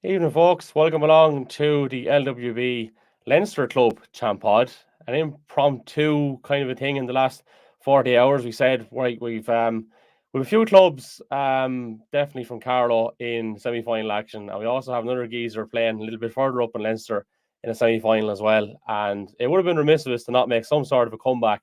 Evening, folks. Welcome along to the LWB Leinster Club Champ Pod. An impromptu kind of a thing in the last 40 hours. We said, right, we've a few clubs, definitely from Carlow in semi-final action, and we also have another geezer playing a little bit further up in Leinster in a semi-final as well. And it would have been remiss of us to not make some sort of a comeback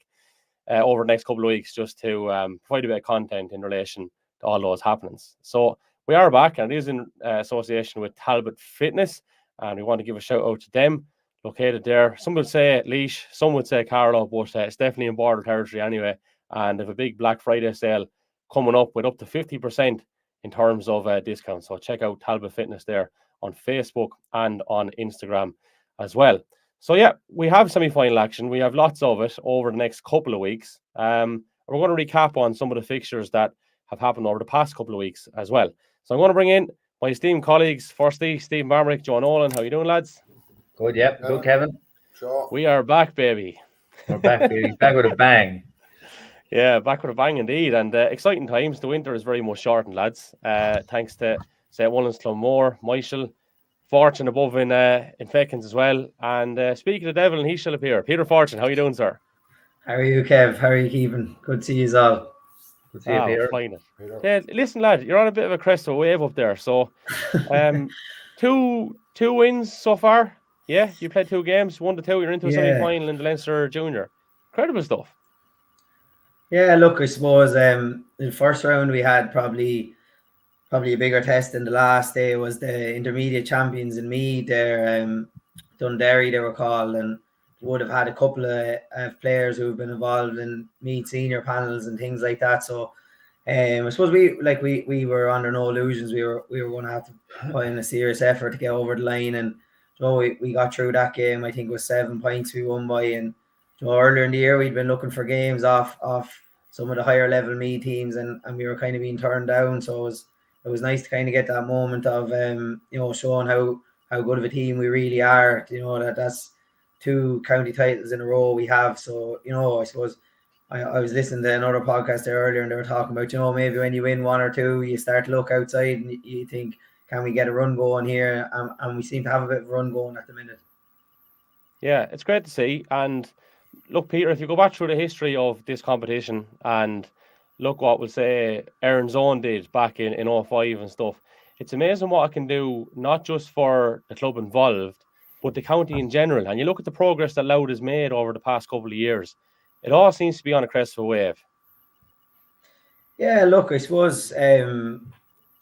over the next couple of weeks, just to provide a bit of content in relation to all those happenings. So we are back, and it is in association with Talbot Fitness, and we want to give a shout out to them. Located there, some would say Laois, some would say Carlow, but it's definitely in border territory anyway. And they have a big Black Friday sale coming up with up to 50% in terms of discounts. So check out Talbot Fitness there on Facebook and on Instagram as well. So yeah, we have semi-final action. We have lots of it over the next couple of weeks. We're going to recap on some of the fixtures that have happened over the past couple of weeks as well. So I'm going to bring in my esteemed colleagues. Firstly, Stephen Barmerick, Joe Nolan. How you doing, lads? Good, yeah. Good, Kevin. Sure. We are back, baby. We're back, baby. Back with a bang. Yeah, back with a bang indeed. And exciting times. The winter is very much shortened, lads. Thanks to St. Mullins, Clonmore, Michael, Fortune above in Fekins as well. And speaking of the devil, and he shall appear. Peter Fortune, how you doing, sir? How are you, Kev? How are you keeping? Good to see you all. Good to see you, Peter. Flying it. Yeah, listen, lad, you're on a bit of a crest of a wave up there. So, two wins so far. Yeah, you played 2 games, 1-2. You're into a semi-final in the Leinster Junior. Incredible stuff. Yeah, look, I suppose in the first round we had probably a bigger test than the last day. Was the intermediate champions in Meath there, Dundee they were called, and would have had a couple of players who've been involved in Meath senior panels and things like that. So I suppose we were under no illusions. We were going to have to put in a serious effort to get over the line, and we got through that game. I think it was 7 points we won by, and earlier in the year we'd been looking for games off some of the higher level Meath teams, and we were kind of being turned down. So it was nice to kind of get that moment of showing how good of a team we really are. That's 2 county titles in a row we have. So I suppose I was listening to another podcast there earlier, and they were talking about maybe when you win 1 or 2 you start to look outside and you think, can we get a run going here? And we seem to have a bit of a run going at the minute. Yeah, it's great to see. And look, Peter, if you go back through the history of this competition and look what we'll say Aaron Zone did back in 05 and stuff, it's amazing what it can do, not just for the club involved, but the county in general. And you look at the progress that Louth has made over the past couple of years, it all seems to be on a crest of a wave. Yeah, look, I suppose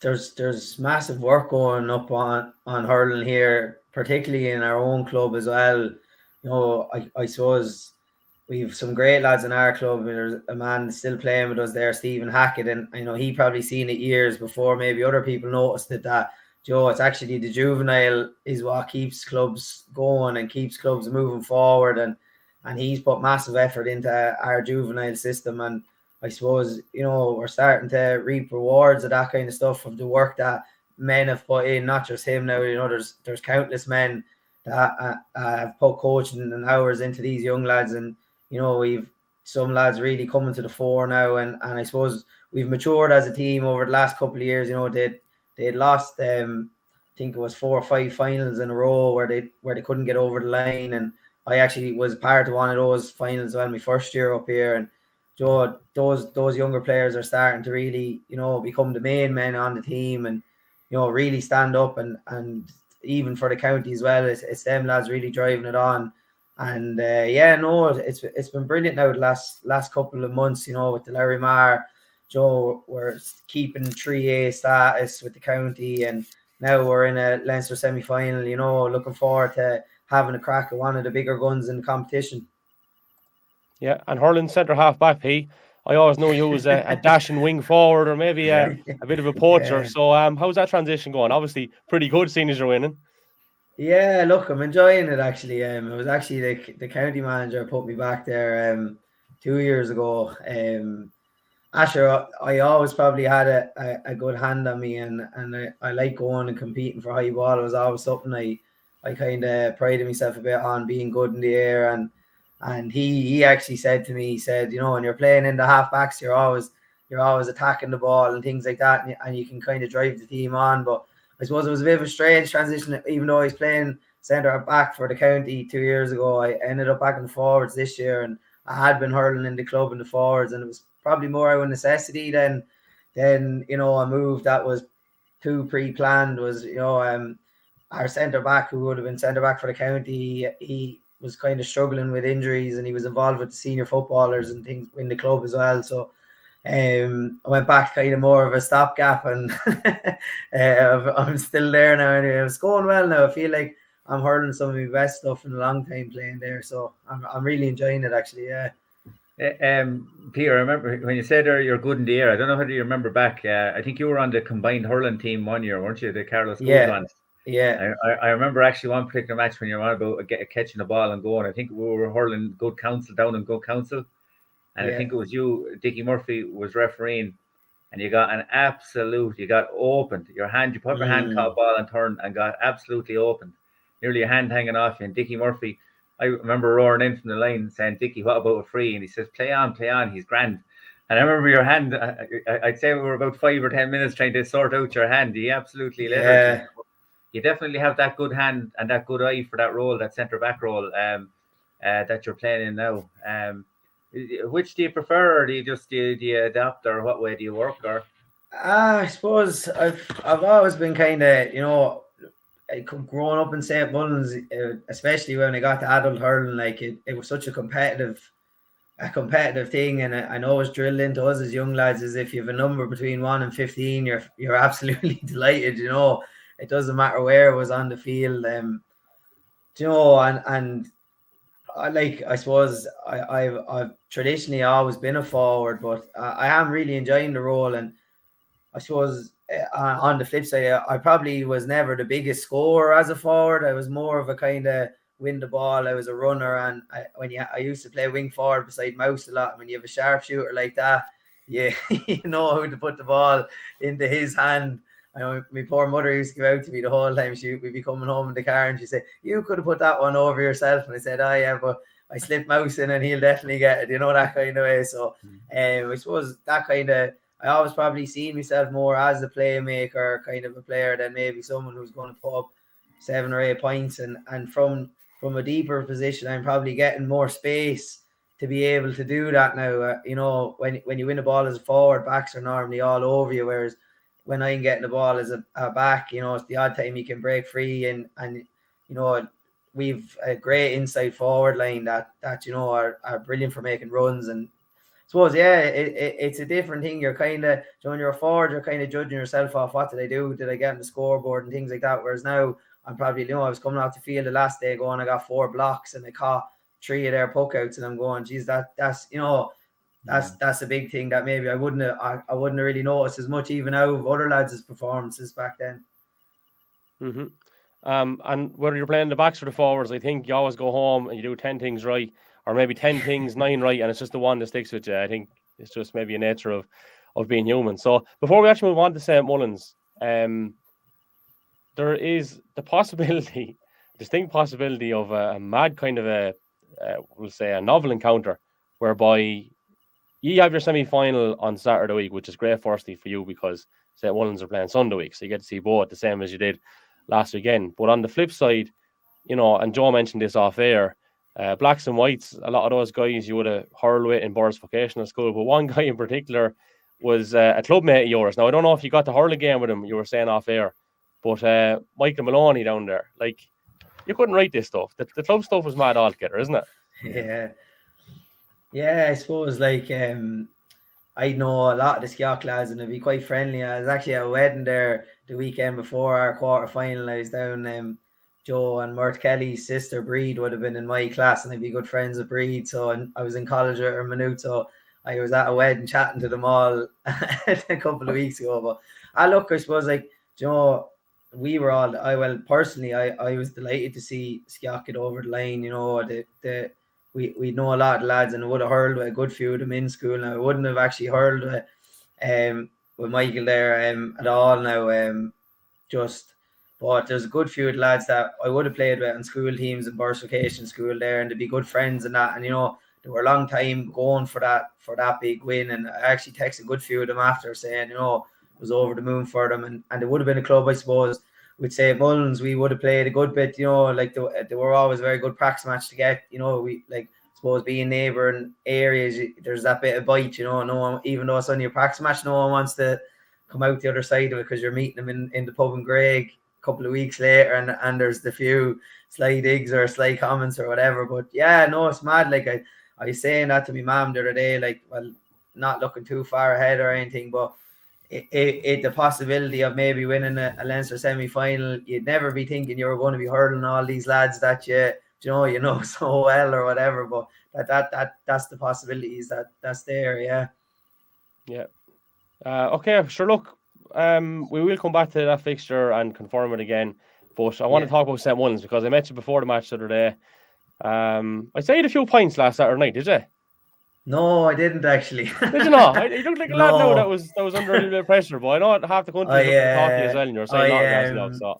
there's massive work going up on hurling here, particularly in our own club as well. I suppose we've some great lads in our club. There's a man still playing with us there, Stephen Hackett, and he probably seen it years before maybe other people noticed it, that it's actually the juvenile is what keeps clubs going and keeps clubs moving forward, and he's put massive effort into our juvenile system. And I suppose we're starting to reap rewards of that kind of stuff, of the work that men have put in, not just him now. There's countless men that have put coaching and hours into these young lads, and we've some lads really coming to the fore now, and I suppose we've matured as a team over the last couple of years. They'd lost I think it was 4 or 5 finals in a row where they couldn't get over the line, and I actually was part of one of those finals when my first year up here. And those younger players are starting to really become the main men on the team, and really stand up, and even for the county as well, it's them lads really driving it on. And it's been brilliant now the last couple of months. With the Larry Marr, we're keeping 3A status with the county, and now we're in a Leinster Semi Final. Looking forward to having a crack at one of the bigger guns in the competition. Yeah, and hurling centre half back, P. I always know you as a dashing wing forward, or maybe a bit of a poacher. Yeah. So how's that transition going? Obviously pretty good, seeing as you're winning. Yeah, look, I'm enjoying it actually. It was actually the county manager put me back there 2 years ago. Asher, I always probably had a good hand on me, and I like going and competing for high ball. It was always something I kind of prided myself a bit on, being good in the air. And he actually said to me, he said, when you're playing in the halfbacks, you're always attacking the ball and things like that, and you can kind of drive the team on. But I suppose it was a bit of a strange transition, even though I was playing centre back for the county 2 years ago. I ended up back in the forwards this year, and I had been hurling in the club in the forwards, and it was probably more out of necessity than a move that was too pre-planned. Was our centre back, who would have been centre back for the county, he was kind of struggling with injuries, and he was involved with the senior footballers and things in the club as well. So I went back kind of more of a stopgap, and I'm still there now. Anyway, it's going well now. I feel like I'm hurling some of my best stuff in a long time playing there, so I'm really enjoying it actually. Yeah. Peter, I remember when you said there you're good in the air. I don't know whether you remember back. I think you were on the combined hurling team one year, weren't you? The Carlow Schools ones. Yeah. I remember actually one particular match when you were on about catching the ball and going. I think we were hurling Good Counsel down in Good Counsel. And I think it was you, Dickie Murphy, was refereeing, and you got you got opened. You put your hand, caught a ball and turned and got absolutely opened. Nearly your hand hanging off you. And Dickie Murphy, I remember roaring in from the line saying, Dickie, what about a free? And he says, play on, he's grand. And I remember your hand, I'd say we were about 5 or 10 minutes trying to sort out your hand. You absolutely lettered. You definitely have that good hand and that good eye for that role, that centre-back role that you're playing in now. Which do you prefer, or do you adapt, or what way do you work? Or I suppose I've always been kind of growing up in St. Mullins, especially when I got to adult hurling, like it was such a competitive thing, and I know it's drilled into us as young lads as if you have a number between 1 and 15, you're absolutely delighted. It doesn't matter where it was on the field. And I suppose I've traditionally always been a forward, but I am really enjoying the role. And I suppose on the flip side, I probably was never the biggest scorer as a forward. I was more of a kind of win the ball. I was a runner, and I used to play wing forward beside Mouse a lot. When you have a sharpshooter like that, you know how to put the ball into his hand. I know my poor mother used to go out to me the whole time. We'd be coming home in the car, and she'd say, "You could have put that one over yourself." And I said, "Oh yeah, but I slipped Mouse in, and he'll definitely get it." That kind of way. So, I suppose that kind of, I always probably seen myself more as a playmaker, kind of a player, than maybe someone who's going to put up 7 or 8 points. And from a deeper position, I'm probably getting more space to be able to do that now. When you win the ball as a forward, backs are normally all over you, whereas when I'm getting the ball as a back, it's the odd time you can break free, and we've a great inside forward line that are brilliant for making runs. And I suppose it's a different thing. You're kind of, when you're a forward, you're kind of judging yourself off, what did I do? Did I get on the scoreboard and things like that? Whereas now I'm probably, I was coming off the field the last day going, I got 4 blocks and I caught 3 of their puck outs, and I'm going, geez, that's a big thing that maybe I wouldn't have really noticed as much even out of other lads' performances back then. Mm-hmm. And whether you're playing the backs or the forwards, I think you always go home and you do 10 things right, or maybe 10 things, 9 right, and it's just the one that sticks with you. I think it's just maybe a nature of being human. So before we actually move on to St. Mullins, there is the distinct possibility of a mad kind of we'll say a novel encounter, whereby you have your semi-final on Saturday week, which is great firstly for you because St. Mullins are playing Sunday week, so you get to see both the same as you did last weekend. But on the flip side, and Joe mentioned this off air, blacks and whites, a lot of those guys you would have hurled with in Boris Vocational School, but one guy in particular was a club mate of yours. Now, I don't know if you got to hurl a game with him, you were saying off air, but Michael Maloney down there, like, you couldn't write this stuff. The club stuff was mad altogether, isn't it? Yeah, I suppose, like, I know a lot of the Sciac lads, and it'd be quite friendly. I was actually at a wedding there the weekend before our quarter final. I was down, Joe and Mert Kelly's sister Breed would have been in my class, and I'd be good friends with Breed. So I was in college with her Minute, so I was at a wedding chatting to them all a couple of weeks ago. But I suppose, like, we were all, personally, I was delighted to see Sciac get over the line. We know a lot of lads, and I would have hurled with a good few of them in school. Now, I wouldn't have actually hurled with Michael there at all now. But there's a good few of the lads that I would have played with on school teams and Boris Vocation School there, and to be good friends and that. And they were a long time going for that big win. And I actually texted a good few of them after saying, was over the moon for them, and it would have been a club, I suppose, with say Mullins, we would have played a good bit, like they were always a very good practice match to get, we like, suppose being neighbouring areas, there's that bit of bite, no one, even though it's only a practice match, no one wants to come out the other side of it because you're meeting them in the pub in Greg a couple of weeks later, and there's the few sly digs or sly comments or whatever. But yeah, no, it's mad. Like I was saying that to my mum the other day, like, well, not looking too far ahead or anything, but the possibility of maybe winning a Leinster Semi Final, you'd never be thinking you were going to be hurling all these lads that you know so well or whatever. But that's the possibilities that's there. Yeah. Okay, sure. Look, we will come back to that fixture and confirm it again. But I want to talk about St. Mullins because I met you before the match the other day. I said you had a few pints last Saturday night, did you? No, I didn't actually. Did you not? You looked like a lad now No. that was under a little bit of pressure, but I know half the country is looking to talk to you as well, and you're saying not gas now, so.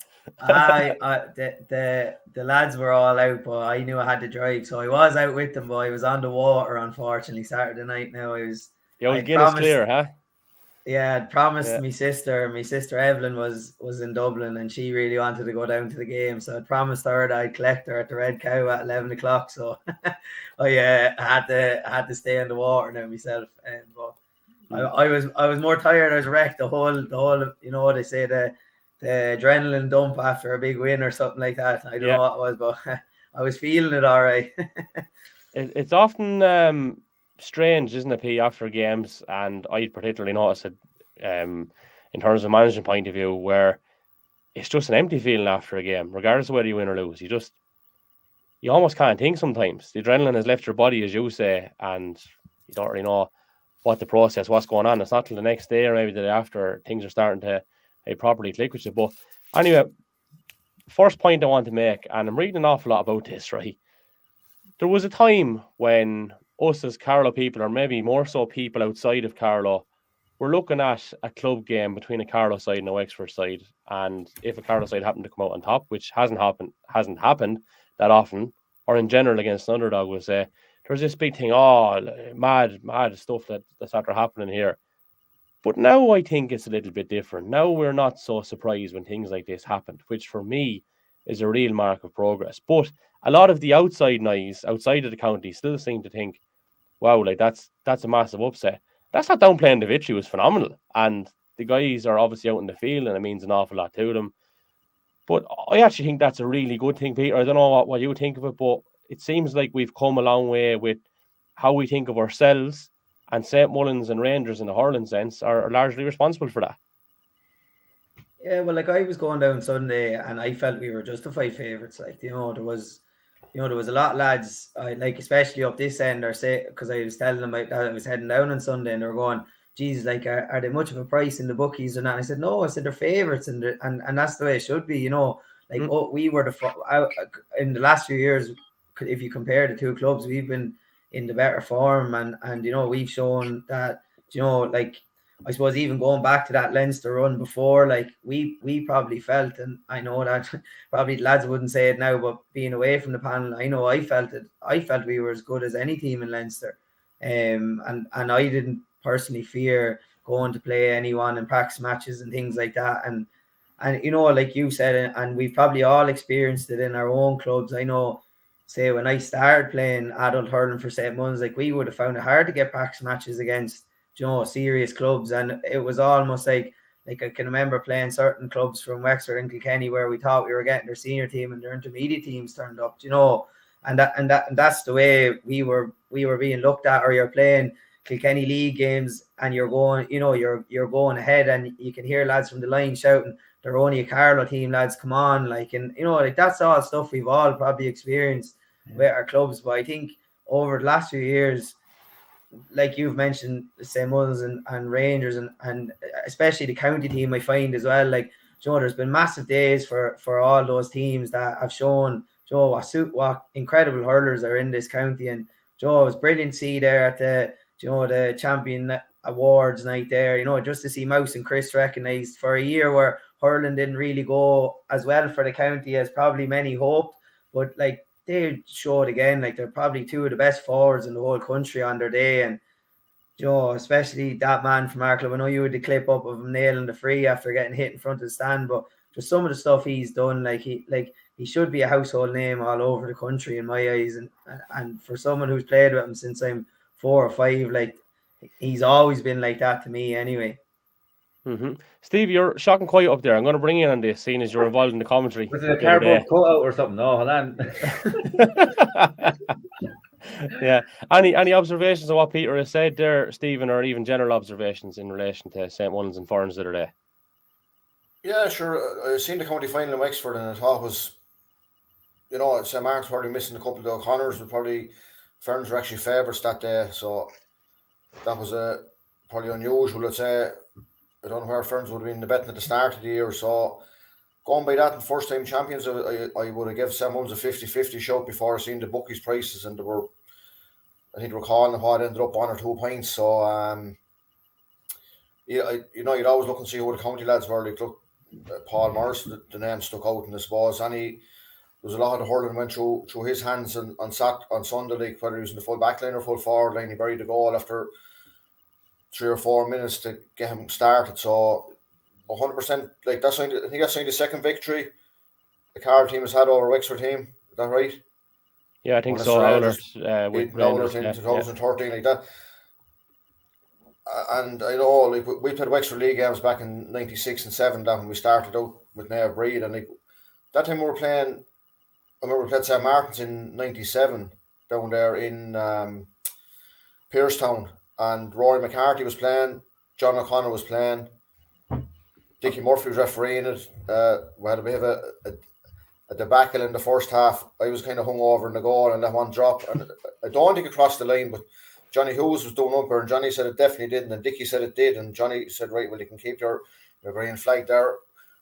The lads were all out, but I knew I had to drive, so I was out with them, but I was on the water, unfortunately, Saturday night. Now The old Guinness clear, huh? Yeah, I'd promised my sister Evelyn was in Dublin, and she really wanted to go down to the game, so I promised her that I'd collect her at the Red Cow at 11 o'clock. So I had to stay in the water now myself, but I was more tired. I was wrecked the whole they say the adrenaline dump after a big win or something like that. I don't know what it was, but I was feeling it all right. It's often strange, isn't it, P, after games, and I particularly notice it in terms of management point of view, where it's just an empty feeling after a game, regardless of whether you win or lose. You almost can't think sometimes. The adrenaline has left your body, as you say, and you don't really know what's going on. It's not till the next day or maybe the day after things are starting to properly click with you. But anyway, first point I want to make, and I'm reading an awful lot about this, right? There was a time when us as Carlow people, or maybe more so people outside of Carlow, were looking at a club game between a Carlow side and a Wexford side, and if a Carlow side happened to come out on top, which hasn't happened that often, or in general against an underdog, was there's this big thing, mad stuff that's after happening here. But now I think it's a little bit different. Now we're not so surprised when things like this happened, which for me is a real mark of progress. But a lot of the outside noise, outside of the county, still seem to think, wow, like that's a massive upset. That's not downplaying the victory, was phenomenal. And the guys are obviously out in the field and it means an awful lot to them. But I actually think that's a really good thing, Peter. I don't know what you think of it, but it seems like we've come a long way with how we think of ourselves, and St. Mullins and Rangers in the hurling sense are largely responsible for that. Yeah, well, like I was going down Sunday and I felt we were justified favourites. Like, there was a lot of lads, like especially up this end, because I was telling them that I was heading down on Sunday, and they were going, "Geez, like are they much of a price in the bookies or not?" And I said, "No, I said they're favourites, and that's the way it should be, Like we were in the last few years, if you compare the two clubs, we've been in the better form, and we've shown that, like. I suppose even going back to that Leinster run before, like we probably felt, and I know that probably the lads wouldn't say it now, but being away from the panel, I know I felt it. I felt we were as good as any team in Leinster, and I didn't personally fear going to play anyone in practice matches and things like that. And like you said, and we've probably all experienced it in our own clubs. I know, say when I started playing adult hurling for St. Mullins, like we would have found it hard to get practice matches against serious clubs, and it was almost like I can remember playing certain clubs from Wexford and Kilkenny where we thought we were getting their senior team and their intermediate teams turned up, and that's the way we were being looked at. Or you're playing Kilkenny League games and you're going, you're going ahead, and you can hear lads from the line shouting, "They're only a Carlow team, lads, come on!" Like, and like that's all stuff we've all probably experienced with our clubs. But I think over the last few years, like you've mentioned, St. Mullins and Rangers and especially the county team, I find as well, like, there's been massive days for all those teams that have shown, what incredible hurlers are in this county. And it was brilliant to see there at the champion awards night there, just to see Mouse and Chris recognised for a year where hurling didn't really go as well for the county as probably many hoped. But like, they showed again, like they're probably two of the best forwards in the whole country on their day. And especially that man from our club, I know you had the clip up of him nailing the free after getting hit in front of the stand, but just some of the stuff he's done, like he should be a household name all over the country in my eyes, and for someone who's played with him since I'm 4 or 5, like he's always been like that to me anyway. Steve, you're shocking quiet up there. I'm going to bring you in on this, seeing as you're involved in the commentary. Was it a cardboard cutout or something? No, hold on. Yeah. Any observations of what Peter has said there, Stephen, or even general observations in relation to St. Mullins and Ferns the other day? Yeah, sure. I seen the county final in Wexford, and I thought it was, St. Martin's probably missing a couple of the O'Connors, but probably Ferns were actually favourites that day, so that was probably unusual. I'd say I don't know where Ferns would have been the betting at the start of the year, so going by that and first time champions, I would have given St. Mullins a 50-50 shout before I seen the bookies prices, and I think they were calling what ended up 1 or 2 points. So you'd always look and see who the county lads were. Like, look, Paul Morris, the name stuck out, and I suppose there was a lot of the hurling went through his hands on Sunday, like whether he was in the full back line or full forward line. He buried the goal after 3 or 4 minutes to get him started. So 100%, like I think that's the second victory the Carlow team has had over Wexford team. Is that right? Yeah, I think so. Oulart, with Oulart in 2013, like that. And I know, like, we played Wexford League games back in '96 and '7. That when we started out with Nave Breed, and like that time we were playing. I remember we played St. Martin's in '97 down there in Pearstown, and Rory McCarthy was playing, John O'Connor was playing, Dickie Murphy was refereeing it. We had a bit of a debacle in the first half. I was kind of hung over in the goal and let one drop, and I don't think it crossed the line, but Johnny Hughes was doing umpire, and Johnny said it definitely didn't, and Dickie said it did, and Johnny said, right, well, you can keep your green flag there.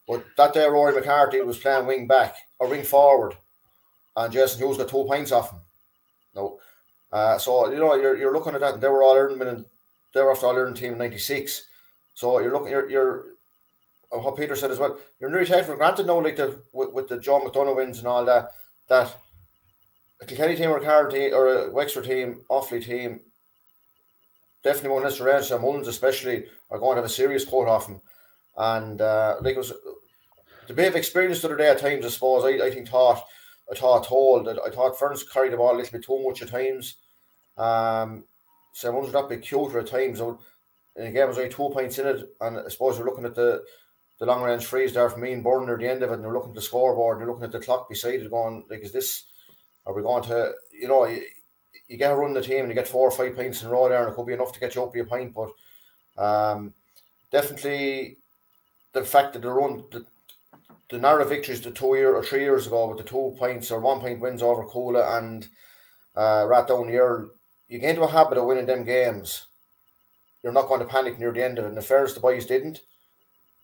But that day Rory McCarthy was playing wing back or wing forward, and Jason Hughes got 2 points off him. No, so you're looking at that, and they were all Ireland, and they were after all Ireland team in '96. So you're looking, you're what Peter said as well. You're nearly taking for granted now, like with the John McDonough wins and all that a Kilkenny team or a Carlow team or a Wexford team, Offaly team, definitely won't necessarily St. Mullins especially are going to have a serious quote off him. And like it was the bit of experience the other day at times, I suppose. I thought Ferns carried the ball a little bit too much at times. St. Mullins were that bit cuter at times. So in the game, was only 2 points in it, and I suppose you're looking at the long range freeze there for me and Burn near the end of it, and you're looking at the scoreboard, and you're looking at the clock beside it, going like, are we going to, you get a run the team and you get 4 or 5 points in a row there, and it could be enough to get you up to a point. But definitely the fact that the narrow victories the 2 year or 3 years ago with the 2 points or 1 point wins over Coola and Rathdown here, you get into a habit of winning them games. You're not going to panic near the end of it. And the fairness the boys didn't.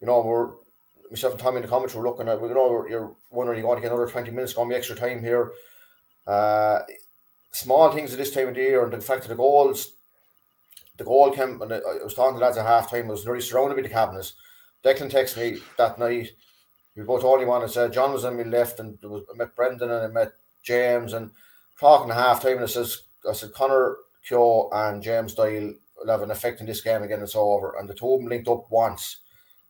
Myself and Tommy in the comments were looking at, you're wondering, you're going to get another 20 minutes, going to be extra time here. Small things at this time of the year, and the fact that the goal came, and I was talking to the lads at half time, I was nearly surrounded by the cabinets. Declan texted me that night. We both all he wanted said John was on my left, and I met Brendan and I met James, and talking at half time, and I said Connor Keogh and James Doyle will have an effect in this game again. It's over, and the two of them linked up once.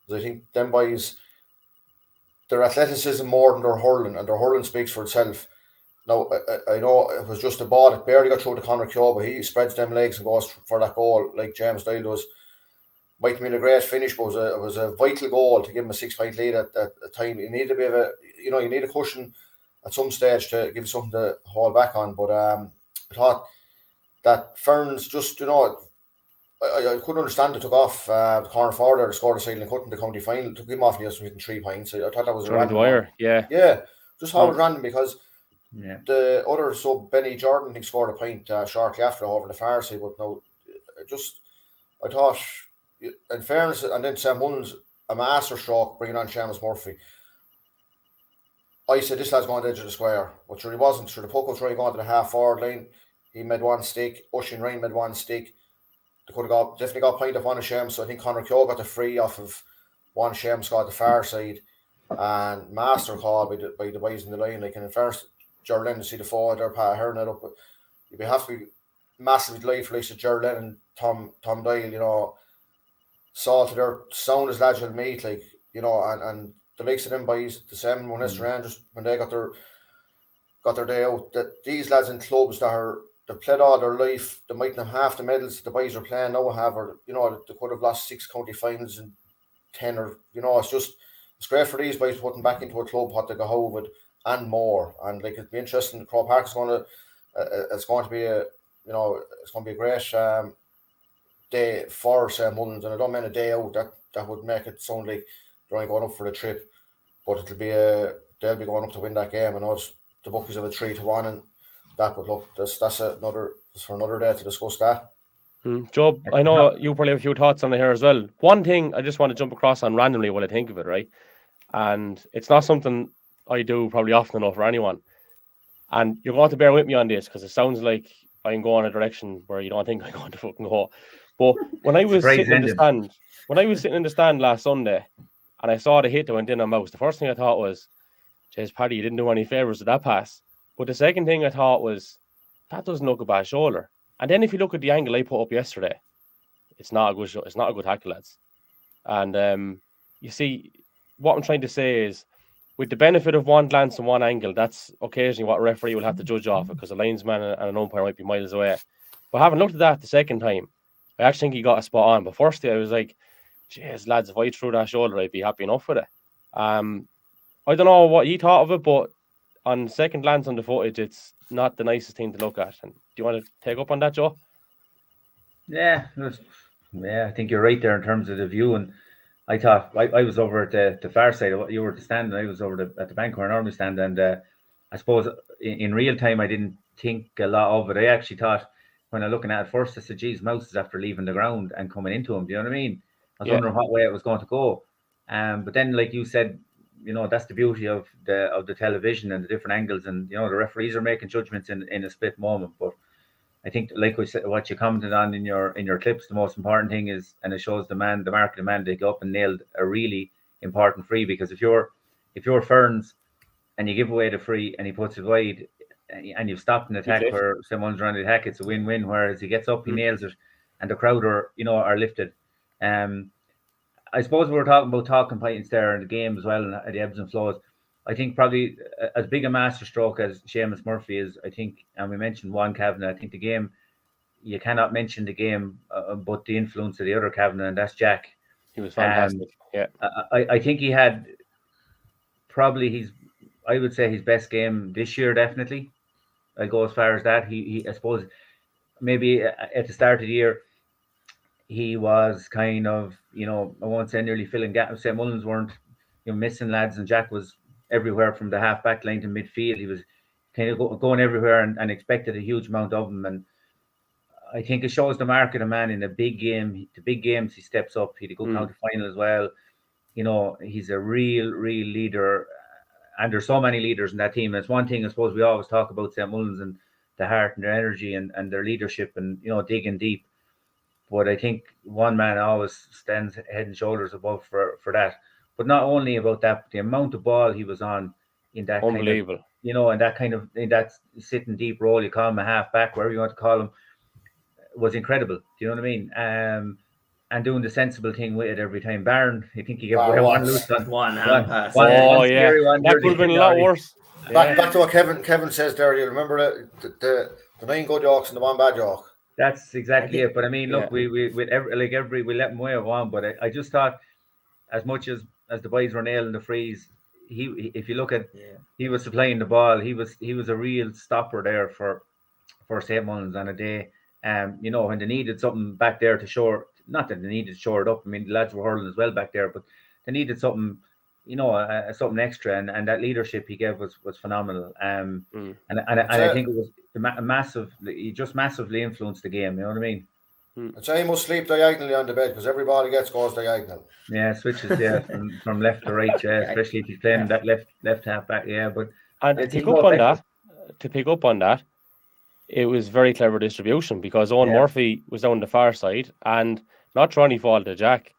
Because I think them boys, their athleticism more than their hurling, and their hurling speaks for itself. Now, I know it was just a ball that barely got through to Connor Keogh, but he spreads them legs and goes for that goal like James Doyle does. Might have been a great finish, but it was a vital goal to give him a 6-point lead at the time. You need a bit of you need a cushion at some stage to give you something to hold back on. But I thought that Ferns just, I couldn't understand it. Took off the corner forward there, scored a side and cut in the county final. Took him off just within 3 points. I thought that was a random Dwyer, yeah. Yeah, just how it was random because the other sub, Benny Jordan, I think scored a point shortly after over the far side. But no, I thought, in fairness, and then St. Mullins, a master stroke bringing on Seamus Murphy. I said this lad's going to the edge of the square, but sure he wasn't. Sure, the puck was trying going to the half forward line. He made one stick. Oisin Ryan made one stick. They could have definitely got a point off one of Seamus. So I think Conor Keogh got the free off of one Seamus got the far side, and master call by the boys in the line. Like, and in first, Gerald Lennon to see the forward there, Pat Hearn it up. But you'd have to be massively delighted for like Gerald Lennon, Tom Doyle, saw to their sound as lads will meet, like, and the likes of them boys, the same Leinster Rangers, when they got their day out, that these lads in clubs they've played all their life, they mightn't have half the medals the boys are playing now have, or they could have lost 6 county finals in 10, or it's great for these boys putting back into a club what they go home with and more. And like, it'd be interesting. Crow Park is it's going to be a great day for St. Mullins, and I don't mean a day out. That would make it sound like they're only going up for the trip, but they'll be going up to win that game. I know the bookies have a 3-1, and that. But look, that's for another day to discuss that. Joe, I know you probably have a few thoughts on it here as well. One thing I just want to jump across on randomly while I think of it, right? And it's not something I do probably often enough for anyone. And you're going to bear with me on this because it sounds like I'm going a direction where you don't think I'm going to fucking go. But when I was sitting in the stand last Sunday and I saw the hit that went in on Mouse, the first thing I thought was, jeez, Paddy, you didn't do any favours with that pass. But the second thing I thought was, that doesn't look a bad shoulder. And then if you look at the angle I put up yesterday, it's not a good tackle, lads. And you see, what I'm trying to say is, with the benefit of one glance and one angle, that's occasionally what a referee will have to judge off it, because a linesman and an umpire might be miles away. But having looked at that the second time, I actually think he got a spot on. But firstly, I was like, jeez, lads, if I threw that shoulder, I'd be happy enough with it. I don't know what you thought of it, but on second glance on the footage, it's not the nicest thing to look at. And do you want to take up on that, Joe? Yeah, I think you're right there in terms of the view. And I thought I was over at the far side. You were at the stand, and I was over at the bank where I normally stand. And I suppose in real time, I didn't think a lot of it. I actually thought, when I'm looking at it first, I said, geez, Mouse is after leaving the ground and coming into him. Do you know what I mean? I was wondering what way it was going to go. But then, like you said, that's the beauty of the television and the different angles. And, the referees are making judgments in a split moment. But I think, like we said, what you commented on in your clips, the most important thing is, and it shows the mark of the man to go up and nailed a really important free. Because if you're Ferns and you give away the free and he puts it wide and you've stopped an attack where someone's running the attack, it's a win-win. Whereas he gets up, he nails it, and the crowd are lifted. I suppose we were talking about talking points there in the game as well, and the ebbs and flows. I think probably as big a masterstroke as Seamus Murphy is, I think, and we mentioned one Kavanagh, I think the game, you cannot mention the game but the influence of the other Kavanagh, and that's Jack. He was fantastic. I think he had probably I would say his best game this year, definitely. I go as far as that. He I suppose maybe at the start of the year, he was kind of, I won't say nearly filling gaps. St. Mullins weren't missing lads, and Jack was everywhere from the half back line to midfield. He was kind of going everywhere and expected a huge amount of him. And I think it shows the mark of the man in a big game. The big games he steps up. He had a good county final as well. He's a real leader. And there's so many leaders in that team. And it's one thing, I suppose, we always talk about St. Mullins and the heart and their energy and their leadership and, digging deep. But I think one man always stands head and shoulders above for that. But not only about that, but the amount of ball he was on in that unbelievable. In that sitting deep role, you call him a half back, wherever you want to call him, was incredible. Do you know what I mean? And doing the sensible thing with it every time. Barron, I think he gave away one loose one hand pass. That could have been a lot worse. Back to what Kevin says there. You remember the 9 good jokes and the 1 bad joke. That's exactly it. But I mean, look, we let him away with one. But I just thought, as much as the boys were nailing the frees, if you look at, he was supplying the ball. He was a real stopper there for St. Mullins on a day. When they needed something back there to shore, not that they needed to shore it up. I mean, the lads were hurling as well back there, but they needed something, something extra, and that leadership he gave was phenomenal. And I think it was he just massively influenced the game. You know what I mean? I'd say he must sleep diagonally on the bed, because every ball he gets goes diagonal. Yeah, switches from left to right, especially if he's playing that left half back. Yeah, but to pick up on that, it was very clever distribution, because Owen Murphy was down the far side, and not trying to fall to Jack,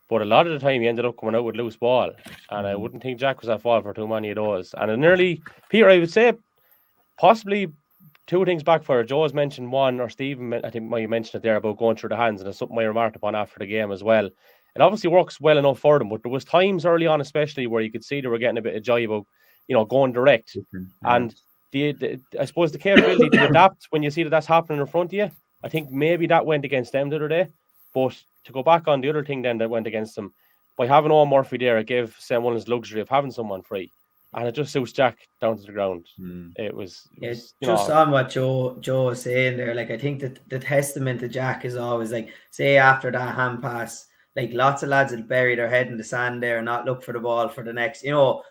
but a lot of the time he ended up coming out with loose ball, and I wouldn't think Jack was at fault for too many of those. And nearly, Peter, I would say possibly 2 things backfired. Joe has mentioned one, or Stephen, I think might have mentioned it there about going through the hands, and it's something I remarked upon after the game as well. it obviously works well enough for them. But there was times early on, especially, where you could see they were getting a bit of joy about, going direct. And I suppose the capability to adapt when you see that that's happening in front of you, I think maybe that went against them the other day. But to go back on the other thing then that went against them, by having Owen Murphy there, it gave St. Mullins luxury of having someone free. And it just suits Jack down to the ground. It was just on what Joe was saying there. Like, I think that the testament to Jack is always, like, say after that hand pass, like, lots of lads will bury their head in the sand there and not look for the ball for the next,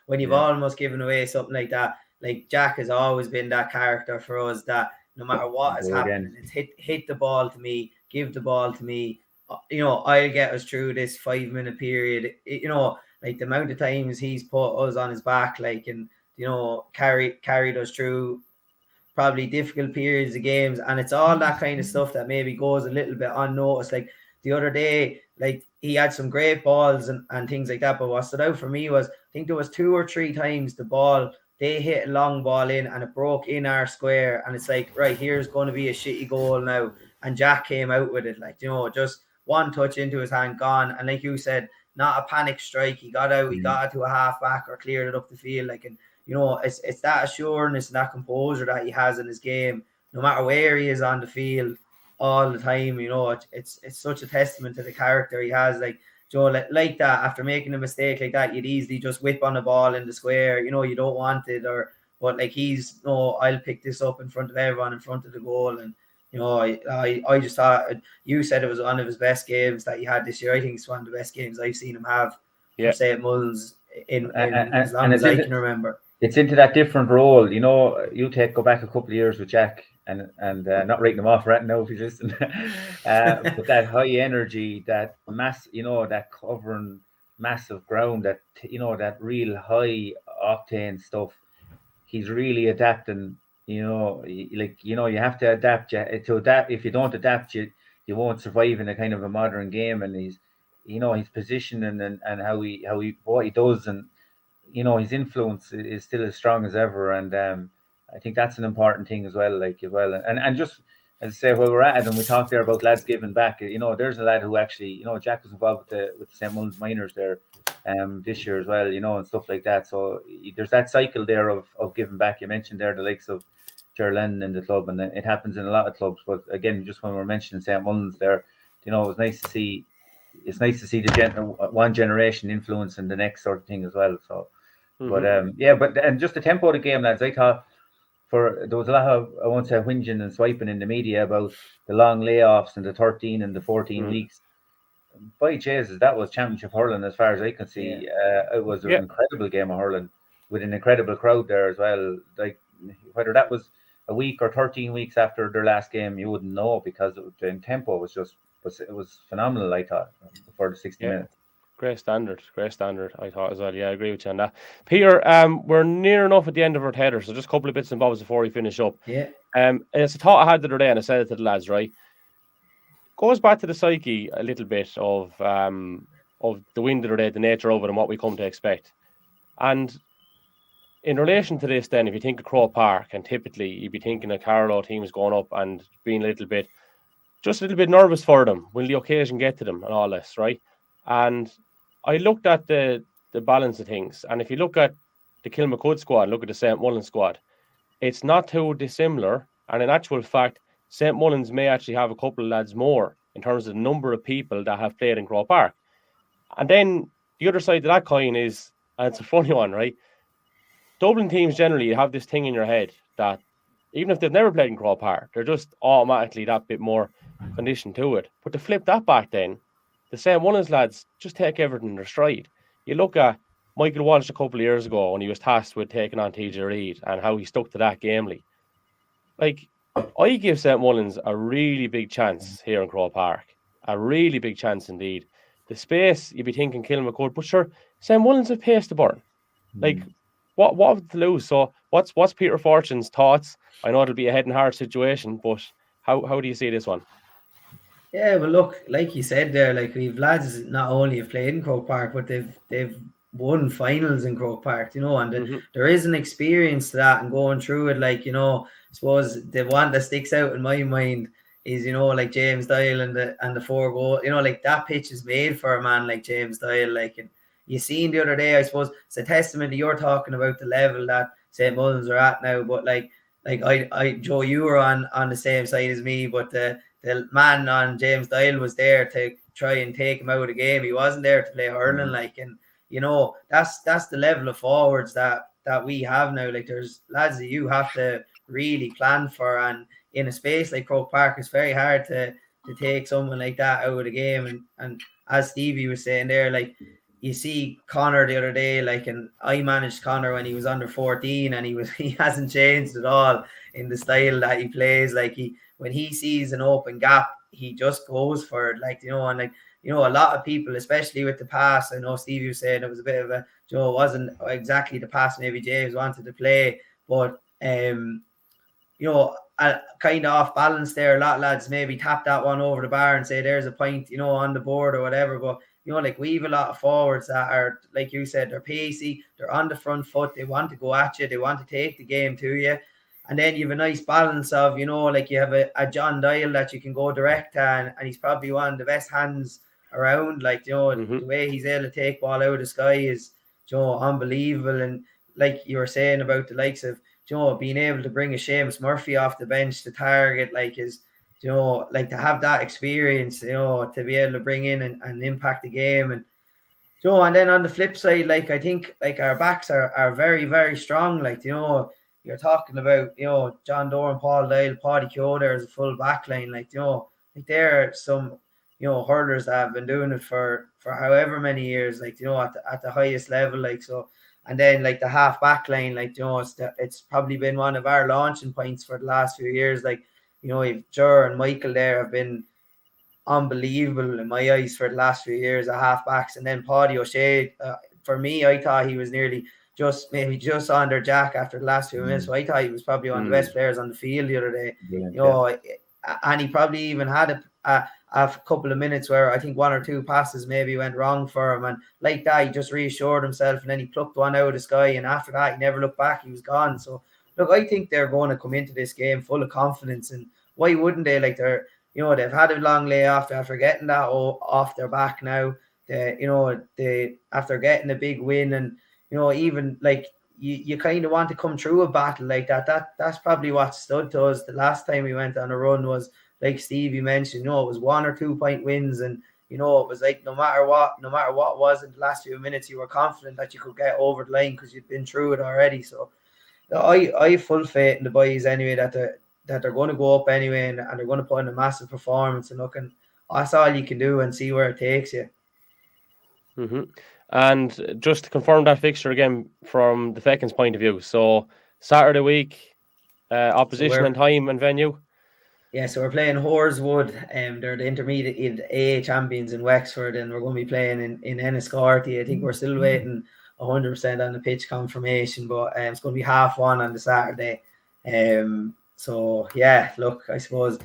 when you've almost given away something like that. Like, Jack has always been that character for us that no matter what is happening, it's hit the ball to me, give the ball to me. I'll get us through this 5-minute period. Like, the amount of times he's put us on his back, like, and carried us through probably difficult periods of games, and it's all that kind of stuff that maybe goes a little bit unnoticed. Like the other day, like, he had some great balls and things like that, but what stood out for me was, I think there was 2 or 3 times the ball, they hit a long ball in and it broke in our square, and it's like, right, here's going to be a shitty goal now, and Jack came out with it, like, just one touch into his hand, gone. And like you said, not a panic strike. He got out, he got to a half back or cleared it up the field. Like, and it's that assurance and that composure that he has in his game, no matter where he is on the field, all the time. It's such a testament to the character he has. Like, Joe, like that, after making a mistake like that, you'd easily just whip on the ball in the square. You don't want it, but like, he's I'll pick this up in front of everyone, in front of the goal. And I just thought, you said it was one of his best games that he had this year. I think it's one of the best games I've seen him have for St. Mullins in as long as I can remember. It's into that different role. You go back a couple of years with Jack, and not writing him off right now if you listen. But that high energy, that mass, that covering massive ground, that that real high octane stuff. He's really adapting. You have to adapt. To adapt, if you don't adapt, you won't survive in a kind of a modern game. And his positioning and how what he does, and his influence is still as strong as ever. And I think that's an important thing as well. And just as I say, while we're at it, and we talked there about lads giving back. There's a lad who actually, Jack was involved with the St. Mullins minors there this year as well, and stuff like that. So there's that cycle there of giving back. You mentioned there the likes of Gerland in the club, and it happens in a lot of clubs. But again, just when we're mentioning St. Mullins there, it was nice to see. It's nice to see the one generation influencing the next sort of thing as well. So, but and just the tempo of the game, lads. I thought there was a lot of, I won't say whinging and swiping in the media about the long layoffs and the 13 and the 14 weeks. By Jesus, that was championship hurling as far as I can see. It was an incredible game of hurling with an incredible crowd there as well. Like, whether that was a week or 13 weeks after their last game, you wouldn't know, because the tempo was it was phenomenal, I thought, for the 60 minutes. Great standard, I thought as well. Yeah, I agree with you on that. Peter, we're near enough at the end of our tether, so just a couple of bits and bobs before we finish up. Yeah. It's a thought I had the other day, and I said it to the lads, right? Goes back to the psyche a little bit of the wind of the day, the nature of it, and what we come to expect. And in relation to this, then, if you think of Croke Park, and typically you'd be thinking of Carlow teams going up and being a little bit nervous for them. Will the occasion get to them and all this, right? And I looked at the balance of things, and if you look at the Kilmacud squad, look at the St. Mullins squad, it's not too dissimilar. And in actual fact, St. Mullins may actually have a couple of lads more in terms of the number of people that have played in Croke Park. And then the other side of that coin is, and it's a funny one, right? Dublin teams generally have this thing in your head that even if they've never played in Croke Park, they're just automatically that bit more conditioned to it. But to flip that back then, the St. Mullins lads just take everything in their stride. You look at Michael Walsh a couple of years ago when he was tasked with taking on TJ Reid and how he stuck to that gamely. Like, I give St. Mullins a really big chance here in Croke Park. A really big chance indeed. The space, you'd be thinking Kilmacud, but sure, St. Mullins have pace to burn. Like, what have to lose? So what's Peter Fortune's thoughts? I know it'll be a head and heart situation, but how do you see this one? Yeah, well, look, like you said there, like, we've lads not only have played in Croke Park, but they've won finals in Croke Park, and there is an experience to that, and going through it, like, I suppose the one that sticks out in my mind is like James Doyle and the 4 goal. Like that pitch is made for a man like James Doyle. Like, and you seen the other day, I suppose it's a testament to you're talking about the level that St. Mullins are at now. But like I Joe, you were on the same side as me, but the man on James Doyle was there to try and take him out of the game. He wasn't there to play hurling. Like, and that's the level of forwards that we have now. Like, there's lads that you have to really plan for, and in a space like Croke Park, it's very hard to take someone like that out of the game. And as Stevie was saying there, like, you see Connor the other day, like, and I managed Connor when he was under 14, and he hasn't changed at all in the style that he plays. Like, when he sees an open gap, he just goes for it. Like, and like, a lot of people, especially with the pass, I know Stevie was saying it was a bit of a, it wasn't exactly the pass maybe James wanted to play, but kind of off balance there. A lot of lads maybe tap that one over the bar and say there's a point, on the board or whatever. But like, we have a lot of forwards that are, like you said, they're pacey, they're on the front foot, they want to go at you, they want to take the game to you. And then you have a nice balance of, like, you have a John Doyle that you can go direct and he's probably one of the best hands around. Like, the way he's able to take ball out of the sky is, unbelievable. And like you were saying about the likes of, being able to bring a Seamus Murphy off the bench to target, like, is, like, to have that experience, to be able to bring in and impact the game. And and then on the flip side, like, I think, like, our backs are very, very strong. Like, you're talking about, John Doran, Paul Dyle, Paddy Keogh there as a full back line. Like, like, there are some, hurlers that have been doing it for however many years, like, at the highest level. Like, so, and then, like, the half back line, like, it's probably been one of our launching points for the last few years. Like, if Ger and Michael there have been unbelievable in my eyes for the last few years at half backs. And then Paddy O'Shea, for me, I thought he was nearly just under Jack after the last few minutes. So I thought he was probably one of the best players on the field the other day. Brilliant, and he probably even had a couple of minutes where I think one or two passes maybe went wrong for him, and like that he just reassured himself, and then he plucked one out of the sky, and after that he never looked back. He was gone. So look, I think they're going to come into this game full of confidence, and why wouldn't they? Like, they've had a long layoff after getting that off their back now. They after getting a big win, and even like you kind of want to come through a battle like that. That's probably what stood to us the last time we went on a run. Was, like Stevie mentioned, it was 1 or 2 point wins, and it was like no matter what was in the last few minutes, you were confident that you could get over the line because you'd been through it already. So I have full faith in the boys anyway that they're going to go up anyway, and they're going to put in a massive performance. And look, and that's all you can do and see where it takes you. And just to confirm that fixture again from the Feckins' point of view, so Saturday week, opposition and time and venue. Yeah, so we're playing Horswood. They're the intermediate AA champions in Wexford, and we're going to be playing in Enniscorthy. I think we're still waiting 100% on the pitch confirmation, but it's going to be 1:30 on the Saturday. So yeah, look, I suppose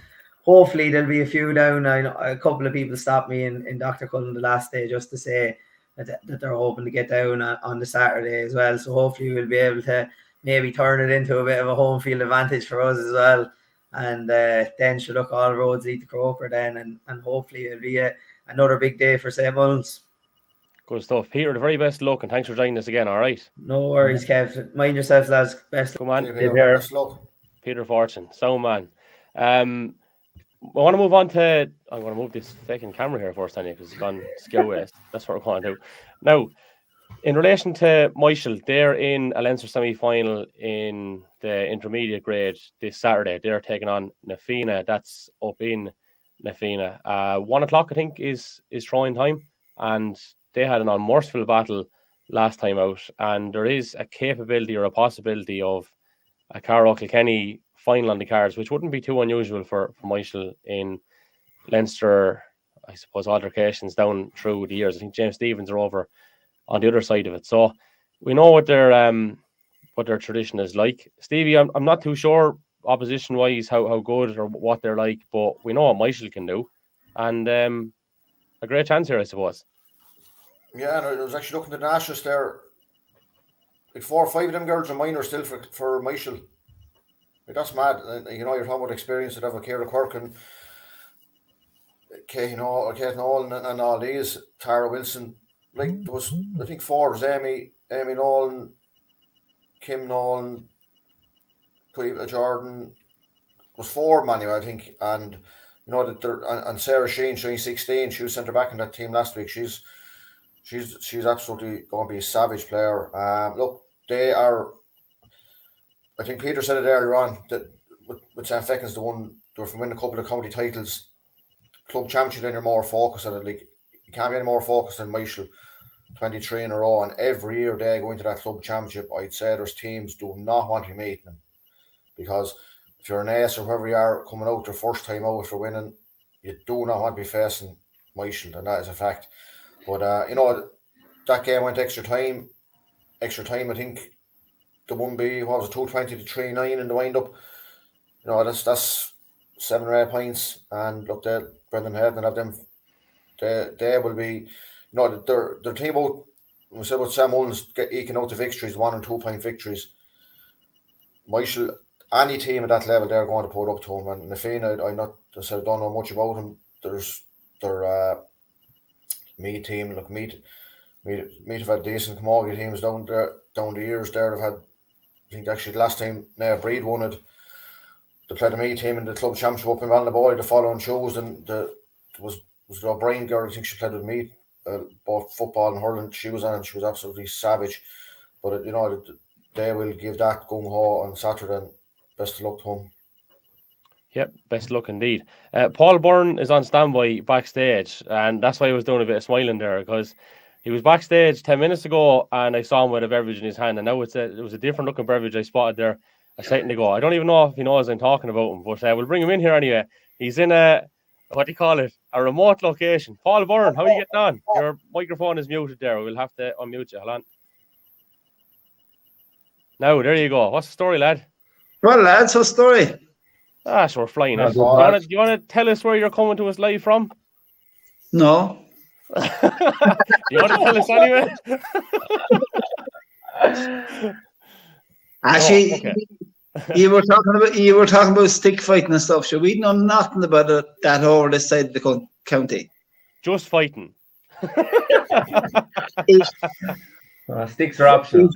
hopefully there'll be a few down. I know a couple of people stopped me in Dr. Cullen the last day just to say that they're hoping to get down on the Saturday as well. So hopefully we'll be able to maybe turn it into a bit of a home field advantage for us as well. And then should look, all roads lead to Croker then, and hopefully it'll be another big day for St. Mullins. Good stuff, Peter. The very best luck, and thanks for joining us again. All right. No worries, Kev. Mind yourselves, lads. Best. Come on, Peter Fortune. So man. I want to move on to. I'm going to move this second camera here first, Tanya, because it's gone skill waste. That's what we're going to do now. In relation to Michael, they're in a Leinster Semi Final in the intermediate grade this Saturday. They're taking on Nafina. That's up in Nafina. 1 o'clock, I think, is throwing time, and they had an unmerciful battle last time out. And there is a capability or a possibility of a Carlow Kilkenny final on the cards, which wouldn't be too unusual for Michael in Leinster, I suppose, altercations down through the years. I think James Stevens are over on the other side of it. So we know what their tradition is like. Stevie, I'm not too sure opposition wise how good or what they're like, but we know what Michael can do, and a great chance here, I suppose. Yeah, and I was actually looking at the Nationals there. Like 4 or 5 of them girls are minor still for Michael. Like, that's mad. And, you're talking about experience that have a Ciara Quirk and Kate Nolan and all these, Tara Wilson. Like there was, I think 4 was Amy Nolan, Kim Nolan, Jordan. Was 4 anyway, I think, and you know that and Sarah Sheen, she's 16. She was centre back in that team last week. She's absolutely going to be a savage player. Look, they are. I think Peter said it earlier on that with St. Feckin's, they were from winning a couple of county titles, club championship. Then you're more focused on it. Like you can't be any more focused than Michael, 23 in a row, and every year they go into that club championship. I'd say there's teams do not want to be meeting them because if you're an ace or whoever you are coming out their first time out for winning, you do not want to be facing Michael, and that is a fact. But you know, that game went extra time. I think the one be 220 to 3-9 in the wind up. You know, that's 7 or 8 points, and look, Brendan Head and have them. They will be, you know, their team out. We said about Sam Mullins eking out the victories, 1 and 2 point victories. Michael, any team at that level, they're going to put up to him. And Nafina, I don't know much about him. There's their Meath team. Look, Meath have had decent camogie teams down the years. There they've had, I think actually the last time Naya Breed won it, they played the Meath team in the club championship up in Balnaboy the following shows, and was the O'Brien girl. I think she played with Meath, both football and hurling. She was on, and she was absolutely savage. But you know, they will give that gung ho on Saturday. And best of luck to him. Yep, best of luck indeed. Paul Byrne is on standby backstage, and that's why I was doing a bit of smiling there, because he was backstage 10 minutes ago, and I saw him with a beverage in his hand, and now it was a different looking beverage I spotted there a second ago. I don't even know if he knows I'm talking about him, but we'll bring him in here anyway. He's in a remote location. Paul Byrne, how are you getting on? Your microphone is muted there. We'll have to unmute you. Hold on. Now, there you go. What's the story, lad? Well, lads, what's the story? So we're flying. Do you want to tell us where you're coming to us live from? No. You want to tell us anyway? Actually, okay. you were talking about stick fighting and stuff. So we know nothing about that over this side of the county. Just fighting. Sticks are optional.